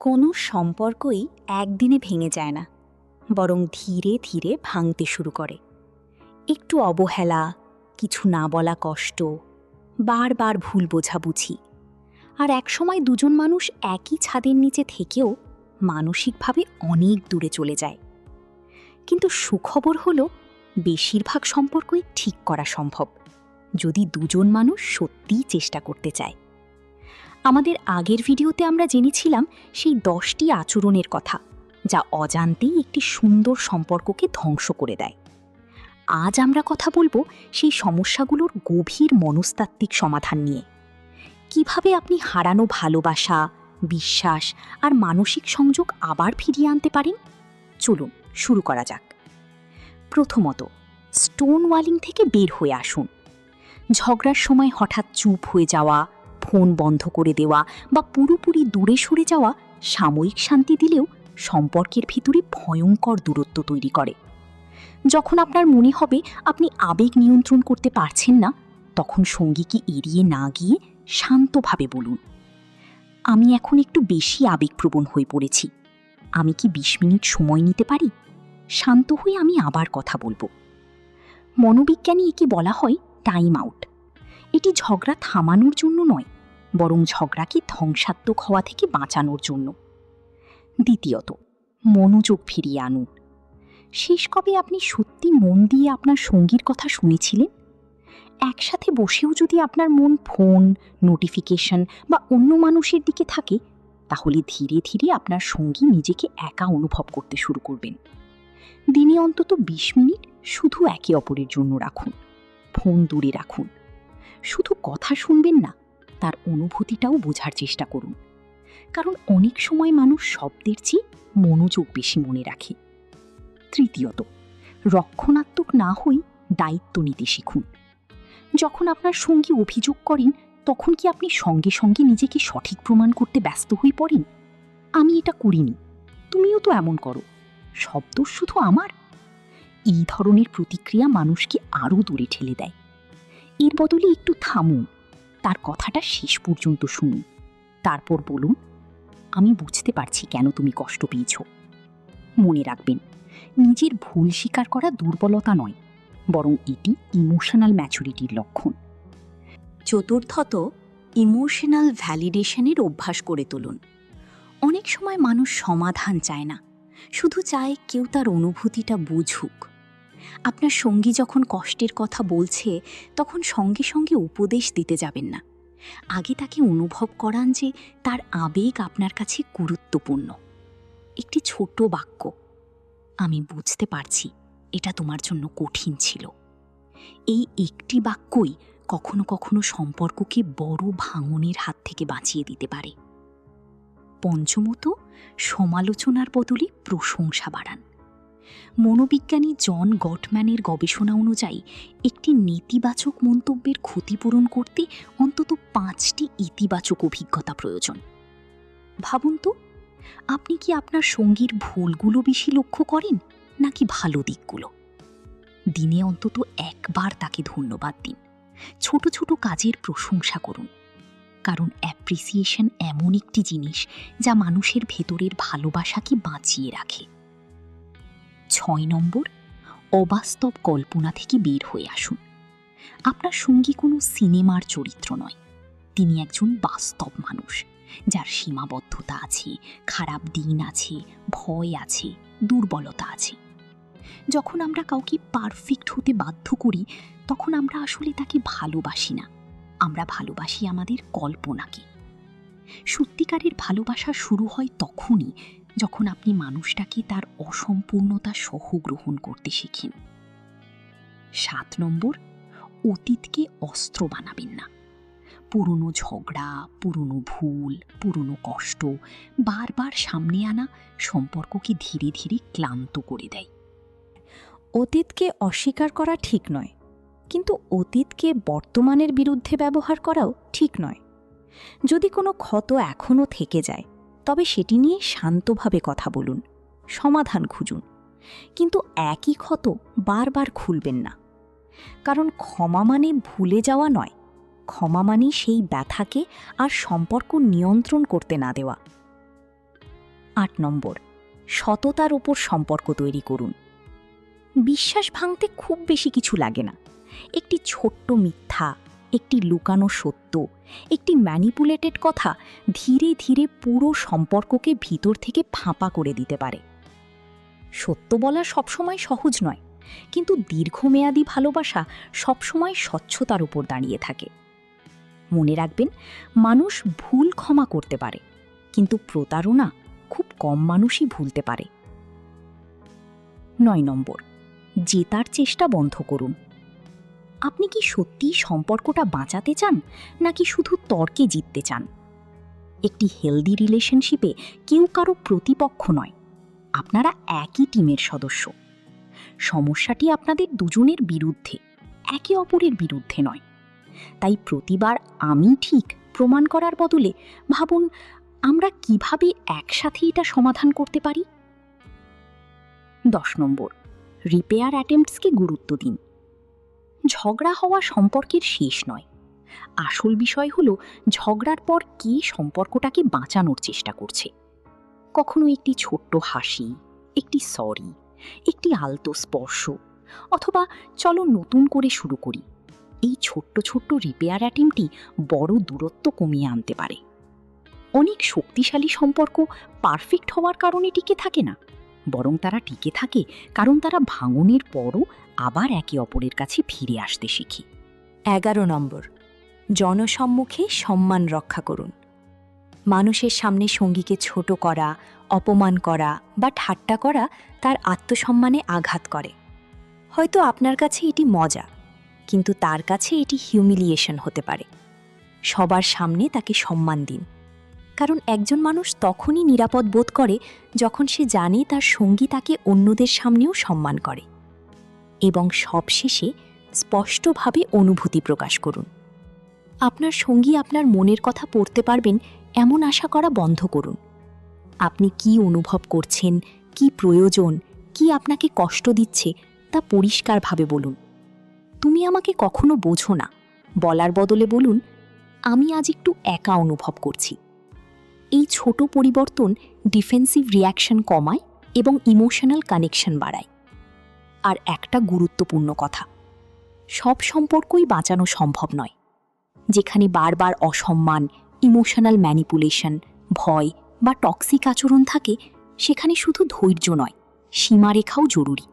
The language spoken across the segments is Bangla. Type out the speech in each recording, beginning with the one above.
কোনো সম্পর্কই একদিনে ভেঙে যায় না, বরং ধীরে ধীরে ভাঙতে শুরু করে। একটু অবহেলা, কিছু না বলা কষ্ট, বারবার ভুল বোঝাবুঝি, আর একসময় দুজন মানুষ একই ছাদের নিচে থেকেও মানসিকভাবে অনেক দূরে চলে যায়। কিন্তু সুখবর হলো, বেশিরভাগ সম্পর্কই ঠিক করা সম্ভব, যদি দুজন মানুষ সত্যিই চেষ্টা করতে চায়। আমাদের আগের ভিডিওতে আমরা জেনেছিলাম সেই 10টি আচরণের কথা, যা অজান্তেই একটি সুন্দর সম্পর্ককে ধ্বংস করে দেয়। আজ আমরা কথা বলবো সেই সমস্যাগুলোর গভীর মনস্তাত্ত্বিক সমাধান নিয়ে। কিভাবে আপনি হারানো ভালোবাসা, বিশ্বাস আর মানসিক সংযোগ আবার ফিরিয়ে আনতে পারেন। চলুন শুরু করা যাক। প্রথমত, স্টোন ওয়ালিং থেকে বের হয়ে আসুন। ঝগড়ার সময় হঠাৎ চুপ হয়ে যাওয়া, ফোন বন্ধ করে দেওয়া বা পুরোপুরি দূরে সরে যাওয়া সাময়িক শান্তি দিলেও সম্পর্কের ভিতরে ভয়ঙ্কর দূরত্ব তৈরি করে। যখন আপনার মনে হবে আপনি আবেগ নিয়ন্ত্রণ করতে পারছেন না, তখন সঙ্গীকে এড়িয়ে না গিয়ে শান্তভাবে বলুন, আমি এখন একটু বেশি আবেগপ্রবণ হয়ে পড়েছি, আমি কি 20 মিনিট সময় নিতে পারি? শান্ত হয়ে আমি আবার কথা বলবো। মনোবিজ্ঞানী একে বলা হয় টাইম আউট। এটি ঝগড়া থামানোর জন্য নয়, বরং ঝগড়াকে ধ্বংসাত্মক হওয়া থেকে বাঁচানোর জন্য। দ্বিতীয়ত, মনোযোগ ফিরিয়ে আনুন। শেষ কবে আপনি সত্যি মন দিয়ে আপনার সঙ্গীর কথা শুনেছিলেন? একসাথে বসেও যদি আপনার মন ফোন, নোটিফিকেশন বা অন্য মানুষের দিকে থাকে, তাহলে ধীরে ধীরে আপনার সঙ্গী নিজেকে একা অনুভব করতে শুরু করবেন। দিনে অন্তত 20 মিনিট শুধু একে অপরের জন্য রাখুন। ফোন দূরে রাখুন। শুধু কথা শুনবেন না, তার অনুভূতিটাও বোঝার চেষ্টা করুন। কারণ অনেক সময় মানুষ শব্দের চেয়ে মনোযোগ বেশি মনে রাখে। তৃতীয়ত, রক্ষণাত্মক না হই দায়িত্ব নিতে শিখুন। যখন আপনার সঙ্গী অভিযোগ করেন, তখন কি আপনি সঙ্গে সঙ্গে নিজেকে সঠিক প্রমাণ করতে ব্যস্ত হয়ে পড়েন? আমি এটা করিনি, তুমিও তো এমন করো, সব দোষ শুধু আমার? এই ধরনের প্রতিক্রিয়া মানুষকে আরও দূরে ঠেলে দেয়। এর বদলে একটু থামুন, তার কথাটা শেষ পর্যন্ত শুনুন, তারপর বলুন, আমি বুঝতে পারছি কেন তুমি কষ্ট পেয়েছ। মনে রাখবেন, নিজের ভুল স্বীকার করা দুর্বলতা নয়, বরং এটি ইমোশনাল ম্যাচুরিটির লক্ষণ। চতুর্থত, ইমোশনাল ভ্যালিডেশনের অভ্যাস করে তুলুন। অনেক সময় মানুষ সমাধান চায় না, শুধু চায় কেউ তার অনুভূতিটা বুঝুক। আপনার সঙ্গী যখন কষ্টের কথা বলছে, তখন সঙ্গে সঙ্গে উপদেশ দিতে যাবেন না। আগে তাকে অনুভব করান যে তার আবেগ আপনার কাছে গুরুত্বপূর্ণ। একটি ছোট বাক্য, আমি বুঝতে পারছি এটা তোমার জন্য কঠিন ছিল, এই একটি বাক্যই কখনো কখনো সম্পর্ককে বড় ভাঙনের হাত থেকে বাঁচিয়ে দিতে পারে। পঞ্চমত, সমালোচনার বদলে প্রশংসা বাড়ান। মনোবিজ্ঞানী জন গটম্যানের গবেষণা অনুযায়ী একটি নেতিবাচক মন্তব্যের ক্ষতিপূরণ করতে অন্তত 5টি ইতিবাচক অভিজ্ঞতা প্রয়োজন। ভাবুন তো, আপনি কি আপনার সঙ্গীর ভুলগুলো বেশি লক্ষ্য করেন নাকি ভালো দিকগুলো? দিনে অন্তত একবার তাকে ধন্যবাদ দিন। ছোট ছোট কাজের প্রশংসা করুন, কারণ অ্যাপ্রিসিয়েশন এমন একটি জিনিস যা মানুষের ভেতরের ভালোবাসাকে বাঁচিয়ে রাখে। 6 নম্বর, অবাস্তব কল্পনা থেকে বের হয়ে আসুন। আপনার সঙ্গী কোনো সিনেমার চরিত্র নয়, তিনি একজন বাস্তব মানুষ, যার সীমাবদ্ধতা আছে, খারাপ দিন আছে, ভয় আছে, দুর্বলতা আছে। যখন আমরা কাউকে পারফেক্ট হতে বাধ্য করি, তখন আমরা আসলে তাকে ভালোবাসি না, আমরা ভালোবাসি আমাদের কল্পনাকে। সত্যিকারের ভালোবাসা শুরু হয় তখনই যখন আপনি মানুষটাকে তার অসম্পূর্ণতা সহ গ্রহণ করতে শেখেন। 7 নম্বর, অতীতকে অস্ত্র বানাবেন না। পুরনো ঝগড়া, পুরনো ভুল, পুরনো কষ্ট বারবার সামনে আনা সম্পর্ককে ধীরে ধীরে ক্লান্ত করে দেয়। অতীতকে অস্বীকার করা ঠিক নয়, কিন্তু অতীতকে বর্তমানের বিরুদ্ধে ব্যবহার করাও ঠিক নয়। যদি কোনো ক্ষত এখনও থেকে যায়, তবে সেটি নিয়ে শান্তভাবে কথা বলুন, সমাধান খুঁজুন, কিন্তু একই ক্ষত বারবার খুলবেন না। কারণ ক্ষমা মানে ভুলে যাওয়া নয়, ক্ষমা মানে সেই ব্যথাকে আর সম্পর্ক নিয়ন্ত্রণ করতে না দেওয়া। 8 নম্বর, সততার ওপর সম্পর্ক তৈরি করুন। বিশ্বাস ভাঙতে খুব বেশি কিছু লাগে না। একটি ছোট্ট মিথ্যা, একটি লুকানো সত্য, একটি ম্যানিপুলেটেড কথা ধীরে ধীরে পুরো সম্পর্ককে ভিতর থেকে ফাঁপা করে দিতে পারে। সত্য বলা সবসময় সহজ নয়, কিন্তু দীর্ঘমেয়াদী ভালোবাসা সবসময় স্বচ্ছতার উপর দাঁড়িয়ে থাকে। মনে রাখবেন, মানুষ ভুল ক্ষমা করতে পারে, কিন্তু প্রতারণা খুব কম মানুষই ভুলতে পারে। 9 নম্বর, জেতার চেষ্টা বন্ধ করুন। আপনি কি সত্যিই সম্পর্কটা বাঁচাতে চান, নাকি শুধু তর্কে জিততে চান? একটি হেলদি রিলেশনশিপে কেউ কারো প্রতিপক্ষ নয়, আপনারা একই টিমের সদস্য। সমস্যাটি আপনাদের দুজনের বিরুদ্ধে, একে অপরের বিরুদ্ধে নয়। তাই প্রতিবার আমি ঠিক প্রমাণ করার বদলে ভাবুন, আমরা কিভাবে একসাথে এটা সমাধান করতে পারি। 10 নম্বর, রিপেয়ার অ্যাটেম্পটসকে গুরুত্ব দিন। ঝগড়া হওয়া সম্পর্কের শেষ নয়। আসল বিষয় হলো ঝগড়ার পর কে সম্পর্কটাকে বাঁচানোর চেষ্টা করছে। কখনো একটি ছোট্ট হাসি, একটি সরি, একটি আলতো স্পর্শ, অথবা চলো নতুন করে শুরু করি, এই ছোট্ট ছোট্ট রিপেয়ার অ্যাটেম্পটই বড় দূরত্ব কমিয়ে আনতে পারে। অনেক শক্তিশালী সম্পর্ক পারফেক্ট হওয়ার কারণে টিকে থাকে না, বরং তারা টিকে থাকে কারণ তারা ভাঙনের পরও আবার একে অপরের কাছে ফিরে আসতে শিখে। 11 নম্বর, জনসম্মুখে সম্মান রক্ষা করুন। মানুষের সামনে সঙ্গীকে ছোট করা, অপমান করা বা ঠাট্টা করা তার আত্মসম্মানে আঘাত করে। হয়তো আপনার কাছে এটি মজা, কিন্তু তার কাছে এটি হিউমিলিয়েশন হতে পারে। সবার সামনে তাকে সম্মান দিন, কারণ একজন মানুষ তখনই নিরাপদ বোধ করে যখন সে জানে তার সঙ্গী তাকে অন্যদের সামনেও সম্মান করে। এবং সবশেষে স্পষ্টভাবে অনুভূতি প্রকাশ করুন। আপনার সঙ্গী আপনার মনের কথা পড়তে পারবেন এমন আশা করা বন্ধ করুন। আপনি কি অনুভব করছেন, কি প্রয়োজন, কি আপনাকে কষ্ট দিচ্ছে তা পরিষ্কারভাবে বলুন। তুমি আমাকে কখনো বোঝো না বলার বদলে বলুন, আমি আজ একটু একা অনুভব করছি। এই ছোট পরিবর্তন ডিফেন্সিভ রিয়াকশন কমায় এবং ইমোশনাল কানেকশন বাড়ায়। আর একটা গুরুত্বপূর্ণ কথা, সব সম্পর্কই বাঁচানো সম্ভব নয়। যেখানে বারবার অসম্মান, ইমোশনাল ম্যানিপুলেশন, ভয় বা টক্সিক আচরণ থাকে, সেখানে শুধু ধৈর্য নয়, সীমারেখাও জরুরি।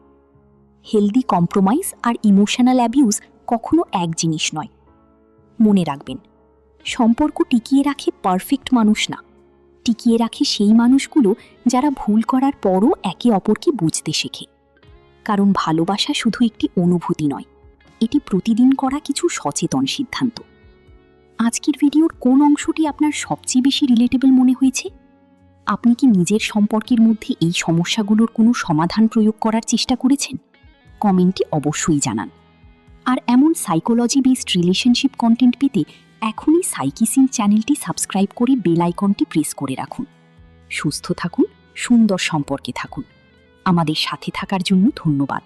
হেলদি কম্প্রোমাইজ আর ইমোশনাল অ্যাবিউজ কখনো এক জিনিস নয়। মনে রাখবেন, সম্পর্ক টিকিয়ে রাখে পারফেক্ট মানুষ না, টিকিয়ে রাখে সেই মানুষগুলো যারা ভুল করার পরও একে অপরকে বুঝতে শেখে। কারণ ভালোবাসা শুধু একটি অনুভূতি নয়, এটি প্রতিদিন করা কিছু সচেতন সিদ্ধান্ত। আজকের ভিডিওর কোন অংশটি আপনার সবচেয়ে বেশি রিলেটেবল মনে হয়েছে? আপনি কি নিজের সম্পর্কের মধ্যে এই সমস্যাগুলোর কোনো সমাধান প্রয়োগ করার চেষ্টা করেছেন? কমেন্টে অবশ্যই জানান। আর এমন সাইকোলজি বেসড রিলেশনশিপ কন্টেন্ট পেতে এখনই সাইকিসিং চ্যানেলটি সাবস্ক্রাইব করে বেল আইকনটি প্রেস করে রাখুন। সুস্থ থাকুন, সুন্দর সম্পর্কে থাকুন। আমাদের সাথে থাকার জন্য ধন্যবাদ।